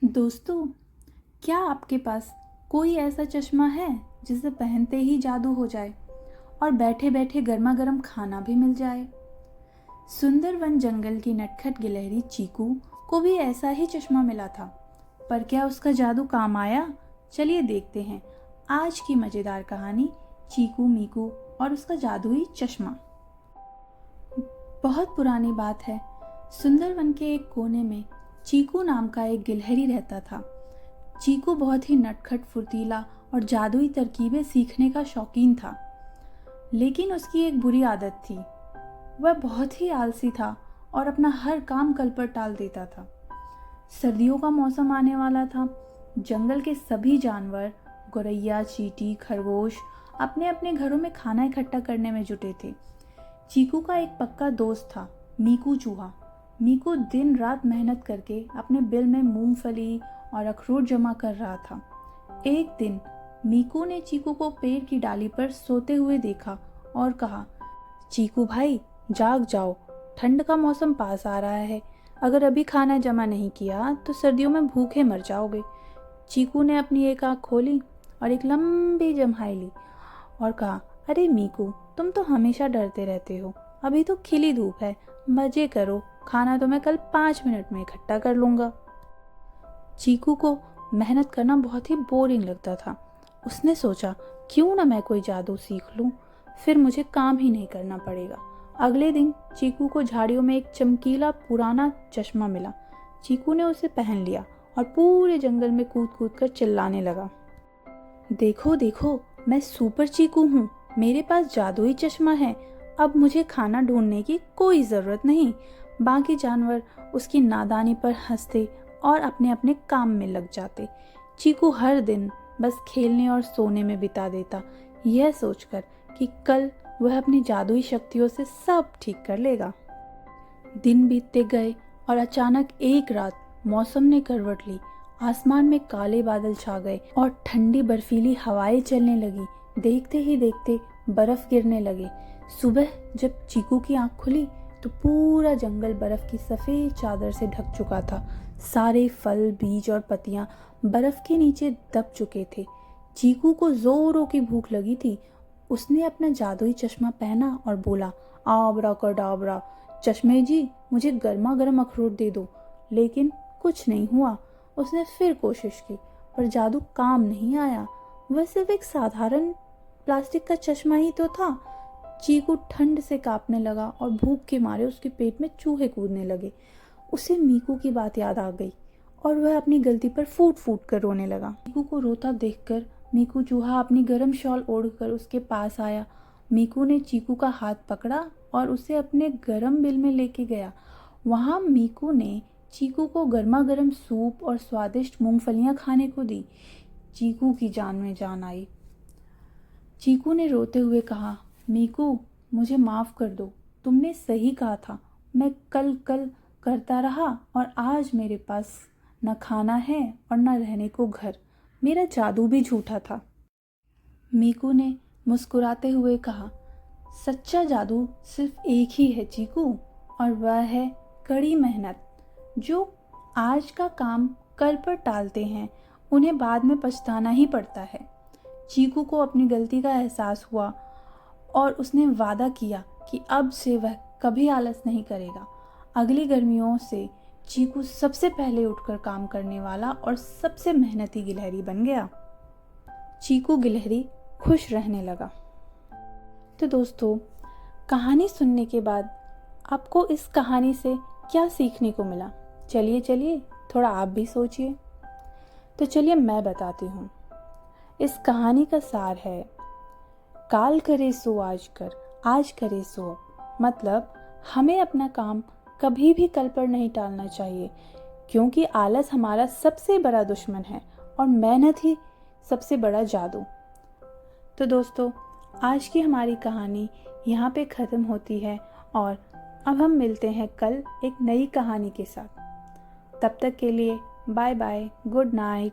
दोस्तों, क्या आपके पास कोई ऐसा चश्मा है जिसे पहनते ही जादू हो जाए और बैठे बैठे गर्मा गर्म खाना भी मिल जाए। सुंदर वन जंगल की नटखट गिलहरी चीकू को भी ऐसा ही चश्मा मिला था, पर क्या उसका जादू काम आया? चलिए देखते हैं आज की मज़ेदार कहानी, चीकू मीकू और उसका जादुई चश्मा। बहुत पुरानी बात है। सुंदरवन के एक कोने में चीकू नाम का एक गिलहरी रहता था। चीकू बहुत ही नटखट, फुर्तीला और जादुई तरकीबें सीखने का शौकीन था। लेकिन उसकी एक बुरी आदत थी। वह बहुत ही आलसी था और अपना हर काम कल पर टाल देता था। सर्दियों का मौसम आने वाला था। जंगल के सभी जानवर, गौरैया, चींटी, खरगोश अपने अपने घरों में खाना इकट्ठा करने में जुटे थे। चीकू का एक पक्का दोस्त था, मीकू चूहा। मीकू दिन रात मेहनत करके अपने बिल में मूंगफली और अखरोट जमा कर रहा था। एक दिन मीकू ने चीकू को पेड़ की डाली पर सोते हुए देखा और कहा, चीकू भाई, जाग जाओ, ठंड का मौसम पास आ रहा है। अगर अभी खाना जमा नहीं किया तो सर्दियों में भूखे मर जाओगे। चीकू ने अपनी एक आंख खोली और एक लंबी जम्हाई ली और कहा, अरे मीकू, तुम तो हमेशा डरते रहते हो। अभी तो खिली धूप है, मजे करो, खाना तो मैं कल 5 मिनट में इकट्ठा कर लूँगा। चीकू को मेहनत करना बहुत ही बोरिंग लगता था। उसने सोचा, क्यों ना मैं कोई जादू सीख लूँ, फिर मुझे काम ही नहीं करना पड़ेगा। अगले दिन चीकू को झाड़ियों में एक चमकीला पुराना चश्मा मिला। चीकू ने उसे पहन लिया और पूरे जंगल में कूद कूद कर चिल्लाने लगा, देखो देखो, मैं सुपर चीकू हूँ, मेरे पास जादुई चश्मा है। अब मुझे खाना ढूंढने की कोई ज़रूरत नहीं। बाकी जानवर उसकी नादानी पर हंसते और अपने अपने काम में लग जाते। चीकू हर दिन बस खेलने और सोने में बिता देता, यह सोचकर कि कल वह अपनी जादुई शक्तियों से सब ठीक कर लेगा। दिन बीतते गए और अचानक एक रात मौसम ने करवट ली। आसमान में काले बादल छा गए और ठंडी बर्फीली हवाएं चलने लगी। देखते ही देखते बर्फ गिरने लगे। सुबह जब चीकू की आंख खुली तो पूरा जंगल बर्फ की सफेद चादर से ढक चुका था। सारे फल, बीज और पत्तियां बर्फ के नीचे दब चुके थे। चीकू को जोरों की भूख लगी थी। उसने अपना जादुई चश्मा पहना और बोला, आबरा कडाबरा, चश्मे जी, मुझे गर्मा गर्म अखरोट दे दो। लेकिन कुछ नहीं हुआ। उसने फिर कोशिश की, पर जादू काम नहीं आया। वह सिर्फ एक साधारण प्लास्टिक का चश्मा ही तो था। चीकू ठंड से कांपने लगा और भूख के मारे उसके पेट में चूहे कूदने लगे। उसे मीकू की बात याद आ गई और वह अपनी गलती पर फूट फूट कर रोने लगा। मीकू को रोता देखकर मीकू चूहा अपनी गर्म शॉल ओढ़कर उसके पास आया। मीकू ने चीकू का हाथ पकड़ा और उसे अपने गर्म बिल में लेके गया। वहाँ मीकू ने चीकू को गर्मा गर्म सूप और स्वादिष्ट मूंगफलियाँ खाने को दी। चीकू की जान में जान आई। चीकू ने रोते हुए कहा, मीकू, मुझे माफ़ कर दो, तुमने सही कहा था। मैं कल कल करता रहा और आज मेरे पास न खाना है और न रहने को घर। मेरा जादू भी झूठा था। मीकू ने मुस्कुराते हुए कहा, सच्चा जादू सिर्फ एक ही है चीकू, और वह है कड़ी मेहनत। जो आज का काम कल पर टालते हैं, उन्हें बाद में पछताना ही पड़ता है। चीकू को अपनी गलती का एहसास हुआ और उसने वादा किया कि अब से वह कभी आलस नहीं करेगा। अगली गर्मियों से चीकू सबसे पहले उठकर काम करने वाला और सबसे मेहनती गिलहरी बन गया। चीकू गिलहरी खुश रहने लगा। तो दोस्तों, कहानी सुनने के बाद आपको इस कहानी से क्या सीखने को मिला? चलिए चलिए थोड़ा आप भी सोचिए। तो चलिए मैं बताती हूँ। इस कहानी का सार है, काल करे सो आज कर, आज करे सो अब। मतलब हमें अपना काम कभी भी कल पर नहीं टालना चाहिए, क्योंकि आलस हमारा सबसे बड़ा दुश्मन है और मेहनत ही सबसे बड़ा जादू। तो दोस्तों, आज की हमारी कहानी यहाँ पे ख़त्म होती है और अब हम मिलते हैं कल एक नई कहानी के साथ। तब तक के लिए बाय बाय, गुड नाइट।